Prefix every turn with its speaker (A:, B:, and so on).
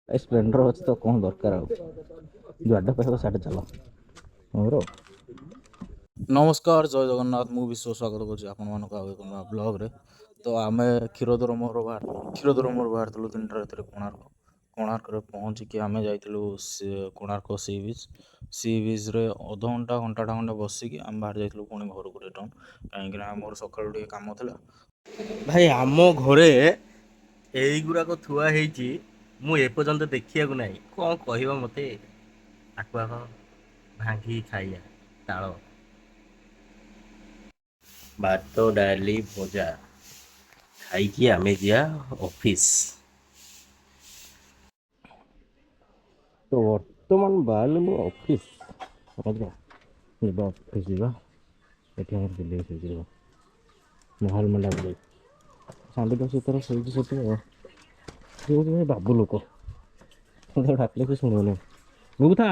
A: Splendor अच्छे तो कौन दरकार जुआडे पाइब साढ़े चल मोर नमस्कार जय जगन्नाथ मु विश्व स्वागत करुँच आपण ब्लग्रे तो आम क्षीरदर मोर बाहर 3टा रातिर कोणार्क पहुँचिकी आम जाइलु कोणार्क सी बीच रे अधघंटा घंटा खंडे बसिकी आम बाहर जाइलु पुणी घर को रिटर्न कहीं मोर सकाळु टिके काम थिला
B: भाई आम घरे এইগুড়ାକ ଥୁଆ ହେଇଛି ମୁଁ ଏପର୍ଯ୍ୟନ୍ତ ଦେଖିବାକୁ ନାହିଁ କ'ଣ କହିବ ମୋତେ ଆକୁ ଆଗ ଭାଙ୍ଗି ଖାଇବା ତାଳ ଭାତ ଡାଲି ଭଜା ଖାଇକି ଆମେ ଯିବା ଅଫିସ।
A: तो वर्तमान बाहर ऑफिस ऑफिस ये दिल्ली महल मंडा बोले साढ़े 10 तरह शोची बाबू लोक डाकिले से शुणुनि था